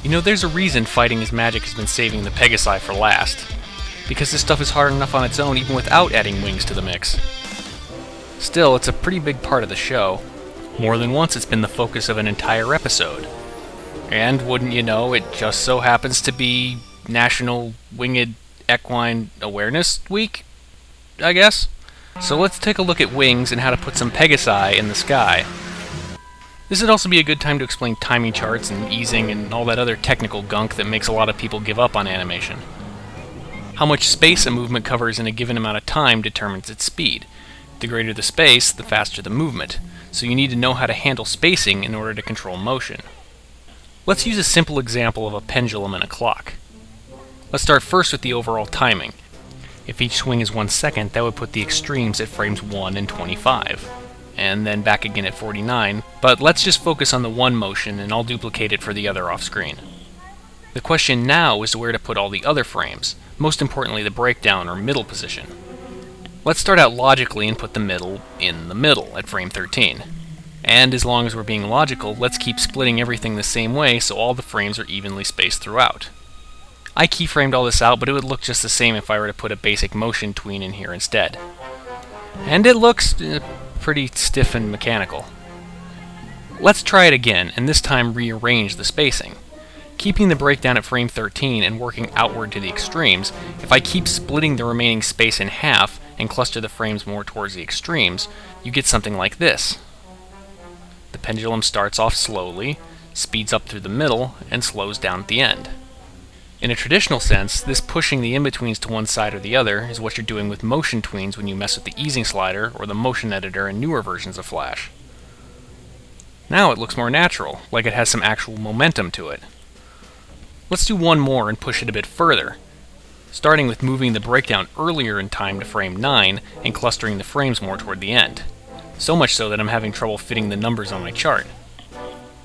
You know, there's a reason Fighting is Magic has been saving the Pegasi for last. Because this stuff is hard enough on its own even without adding wings to the mix. Still, it's a pretty big part of the show. More than once it's been the focus of an entire episode. And wouldn't you know, it just so happens to be National Winged Equine Awareness Week, I guess? So let's take a look at wings and how to put some Pegasi in the sky. This would also be a good time to explain timing charts and easing and all that other technical gunk that makes a lot of people give up on animation. How much space a movement covers in a given amount of time determines its speed. The greater the space, the faster the movement, so you need to know how to handle spacing in order to control motion. Let's use a simple example of a pendulum and a clock. Let's start first with the overall timing. If each swing is 1 second, that would put the extremes at frames 1 and 25. And then back again at 49, but let's just focus on the one motion and I'll duplicate it for the other off screen. The question now is where to put all the other frames, most importantly the breakdown or middle position. Let's start out logically and put the middle in the middle at frame 13. And as long as we're being logical, let's keep splitting everything the same way so all the frames are evenly spaced throughout. I keyframed all this out, but it would look just the same if I were to put a basic motion tween in here instead. And it looks pretty stiff and mechanical. Let's try it again, and this time rearrange the spacing. Keeping the breakdown at frame 13 and working outward to the extremes, if I keep splitting the remaining space in half and cluster the frames more towards the extremes, you get something like this. The pendulum starts off slowly, speeds up through the middle, and slows down at the end. In a traditional sense, this pushing the in-betweens to one side or the other is what you're doing with motion tweens when you mess with the easing slider or the motion editor in newer versions of Flash. Now it looks more natural, like it has some actual momentum to it. Let's do one more and push it a bit further, starting with moving the breakdown earlier in time to frame 9 and clustering the frames more toward the end. So much so that I'm having trouble fitting the numbers on my chart.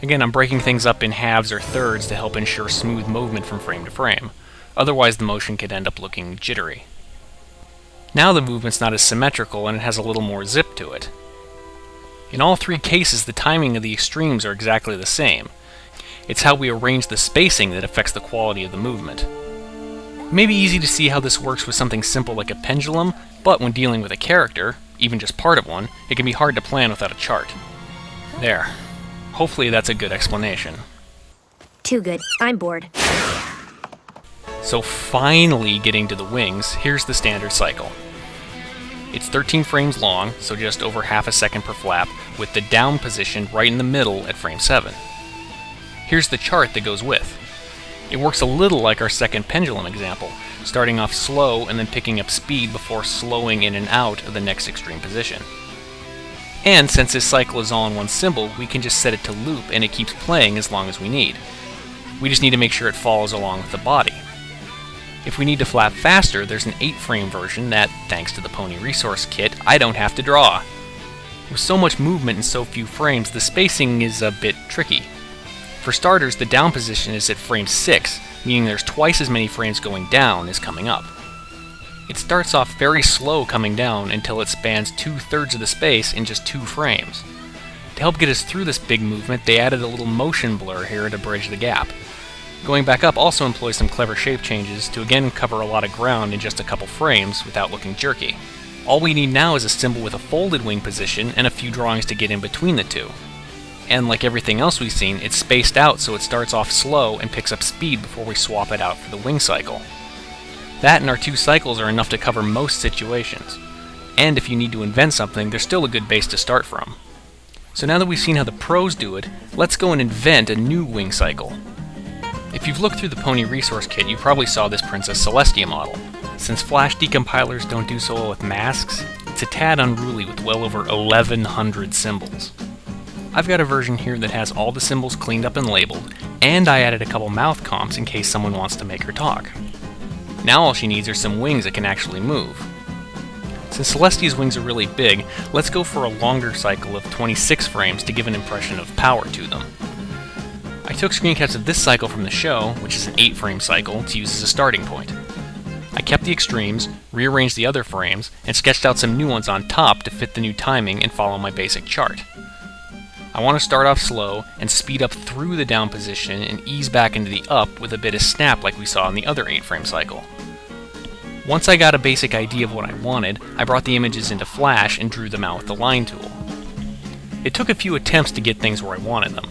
Again, I'm breaking things up in halves or thirds to help ensure smooth movement from frame to frame. Otherwise the motion could end up looking jittery. Now the movement's not as symmetrical and it has a little more zip to it. In all three cases, the timing of the extremes are exactly the same. It's how we arrange the spacing that affects the quality of the movement. It may be easy to see how this works with something simple like a pendulum, but when dealing with a character, even just part of one, it can be hard to plan without a chart. There. Hopefully that's a good explanation. Too good. I'm bored. So finally getting to the wings, here's the standard cycle. It's 13 frames long, so just over half a second per flap, with the down position right in the middle at frame 7. Here's the chart that goes with. It works a little like our second pendulum example, starting off slow and then picking up speed before slowing in and out of the next extreme position. And since this cycle is all in one symbol, we can just set it to loop and it keeps playing as long as we need. We just need to make sure it follows along with the body. If we need to flap faster, there's an 8-frame version that, thanks to the Pony Resource Kit, I don't have to draw. With so much movement in so few frames, the spacing is a bit tricky. For starters, the down position is at frame 6, meaning there's twice as many frames going down as coming up. It starts off very slow coming down until it spans 2/3 of the space in just 2 frames. To help get us through this big movement, they added a little motion blur here to bridge the gap. Going back up also employs some clever shape changes to again cover a lot of ground in just a couple frames without looking jerky. All we need now is a symbol with a folded wing position and a few drawings to get in between the two. And like everything else we've seen, it's spaced out so it starts off slow and picks up speed before we swap it out for the wing cycle. That and our 2 cycles are enough to cover most situations. And if you need to invent something, there's still a good base to start from. So now that we've seen how the pros do it, let's go and invent a new wing cycle. If you've looked through the Pony Resource Kit, you probably saw this Princess Celestia model. Since Flash decompilers don't do so well with masks, it's a tad unruly with well over 1,100 symbols. I've got a version here that has all the symbols cleaned up and labeled, and I added a couple mouth comps in case someone wants to make her talk. Now all she needs are some wings that can actually move. Since Celestia's wings are really big, let's go for a longer cycle of 26 frames to give an impression of power to them. I took screencaps of this cycle from the show, which is an 8-frame cycle, to use as a starting point. I kept the extremes, rearranged the other frames, and sketched out some new ones on top to fit the new timing and follow my basic chart. I want to start off slow and speed up through the down position and ease back into the up with a bit of snap like we saw in the other 8-frame cycle. Once I got a basic idea of what I wanted, I brought the images into Flash and drew them out with the line tool. It took a few attempts to get things where I wanted them.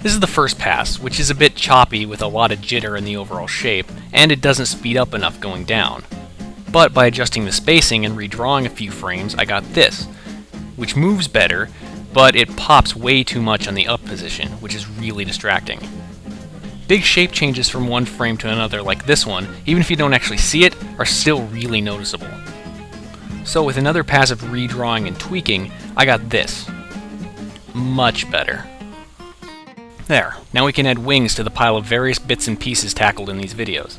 This is the first pass, which is a bit choppy with a lot of jitter in the overall shape, and it doesn't speed up enough going down. But by adjusting the spacing and redrawing a few frames, I got this, which moves better, but it pops way too much on the up position, which is really distracting. Big shape changes from one frame to another like this one, even if you don't actually see it, are still really noticeable. So with another pass of redrawing and tweaking, I got this. Much better. There, now we can add wings to the pile of various bits and pieces tackled in these videos.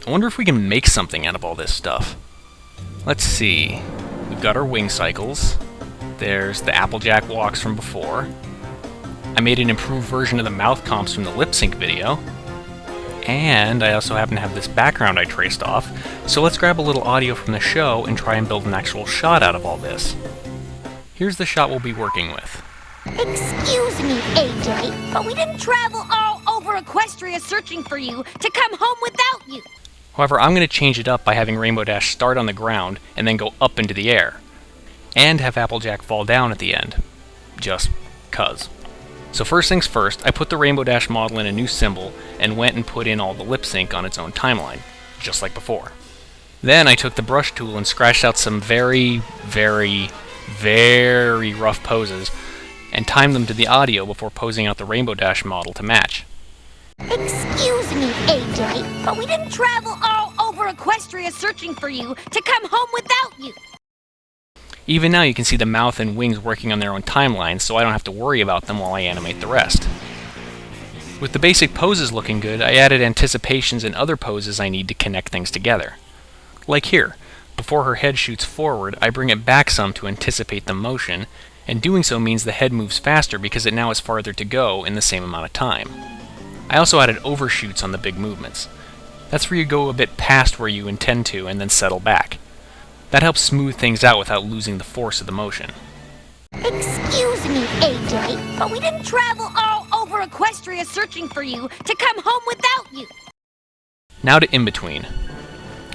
I wonder if we can make something out of all this stuff. Let's see. We've got our wing cycles. There's the Applejack walks from before. I made an improved version of the mouth comps from the lip sync video. And I also happen to have this background I traced off, so let's grab a little audio from the show and try and build an actual shot out of all this. Here's the shot we'll be working with. Excuse me, AJ, but we didn't travel all over Equestria searching for you to come home without you. However, I'm going to change it up by having Rainbow Dash start on the ground and then go up into the air. And have Applejack fall down at the end. Just 'cause. So first things first, I put the Rainbow Dash model in a new symbol and went and put in all the lip sync on its own timeline, just like before. Then I took the brush tool and scratched out some very, very, very rough poses and timed them to the audio before posing out the Rainbow Dash model to match. Excuse me, AJ, but we didn't travel all over Equestria searching for you to come home without you. Even now you can see the mouth and wings working on their own timelines, so I don't have to worry about them while I animate the rest. With the basic poses looking good, I added anticipations and other poses I need to connect things together. Like here, before her head shoots forward, I bring it back some to anticipate the motion, and doing so means the head moves faster because it now has farther to go in the same amount of time. I also added overshoots on the big movements. That's where you go a bit past where you intend to and then settle back. That helps smooth things out without losing the force of the motion. Excuse me, AJ, but we didn't travel all over Equestria searching for you to come home without you. Now to in-between.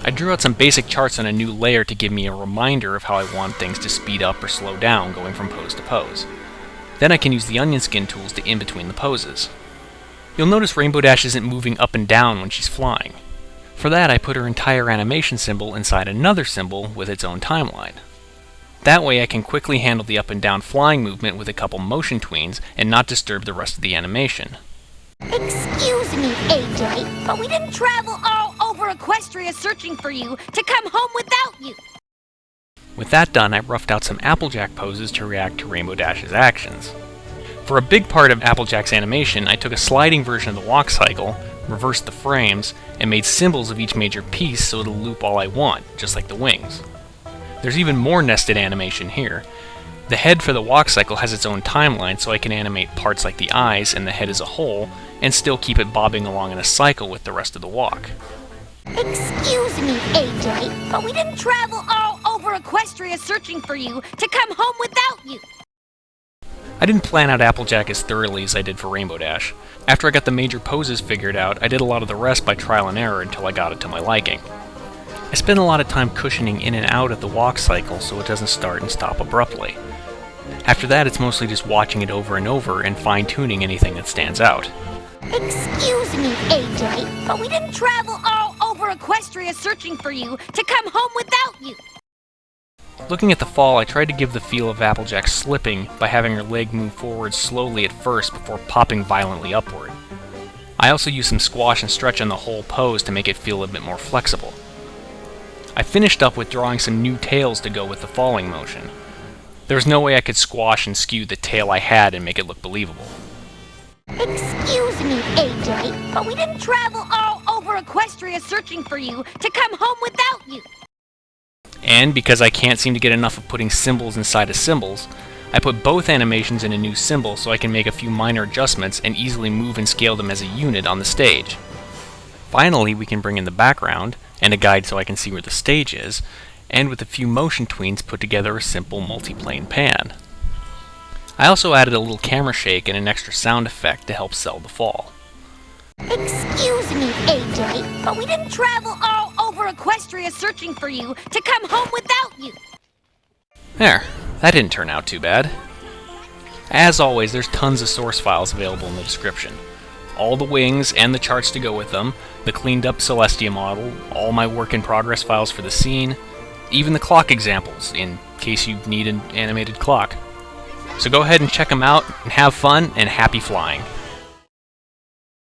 I drew out some basic charts on a new layer to give me a reminder of how I want things to speed up or slow down going from pose to pose. Then I can use the onion skin tools to in-between the poses. You'll notice Rainbow Dash isn't moving up and down when she's flying. For that, I put her entire animation symbol inside another symbol with its own timeline. That way I can quickly handle the up and down flying movement with a couple motion tweens and not disturb the rest of the animation. Excuse me, AJ, but we didn't travel all over Equestria searching for you to come home without you. With that done, I roughed out some Applejack poses to react to Rainbow Dash's actions. For a big part of Applejack's animation, I took a sliding version of the walk cycle, reversed the frames, and made symbols of each major piece so it'll loop all I want, just like the wings. There's even more nested animation here. The head for the walk cycle has its own timeline, so I can animate parts like the eyes and the head as a whole, and still keep it bobbing along in a cycle with the rest of the walk. Excuse me, AJ, but we didn't travel all over Equestria searching for you to come home without you. I didn't plan out Applejack as thoroughly as I did for Rainbow Dash. After I got the major poses figured out, I did a lot of the rest by trial and error until I got it to my liking. I spent a lot of time cushioning in and out of the walk cycle so it doesn't start and stop abruptly. After that, it's mostly just watching it over and over and fine-tuning anything that stands out. Excuse me, AJ, but we didn't travel all over Equestria searching for you to come home without you. Looking at the fall, I tried to give the feel of Applejack slipping by having her leg move forward slowly at first before popping violently upward. I also used some squash and stretch on the whole pose to make it feel a bit more flexible. I finished up with drawing some new tails to go with the falling motion. There was no way I could squash and skew the tail I had and make it look believable. Excuse me, AJ, but we didn't travel all over Equestria searching for you to come home without you. And because I can't seem to get enough of putting symbols inside of symbols, I put both animations in a new symbol so I can make a few minor adjustments and easily move and scale them as a unit on the stage. Finally, we can bring in the background, and a guide so I can see where the stage is, and with a few motion tweens put together a simple multi-plane pan. I also added a little camera shake and an extra sound effect to help sell the fall. Excuse me, AJ, but we didn't travel all over Equestria searching for you to come home without you. There, that didn't turn out too bad. As always, there's tons of source files available in the description. All the wings and the charts to go with them, the cleaned up Celestia model, all my work in progress files for the scene, even the clock examples, in case you need an animated clock. So go ahead and check them out, and have fun, and happy flying.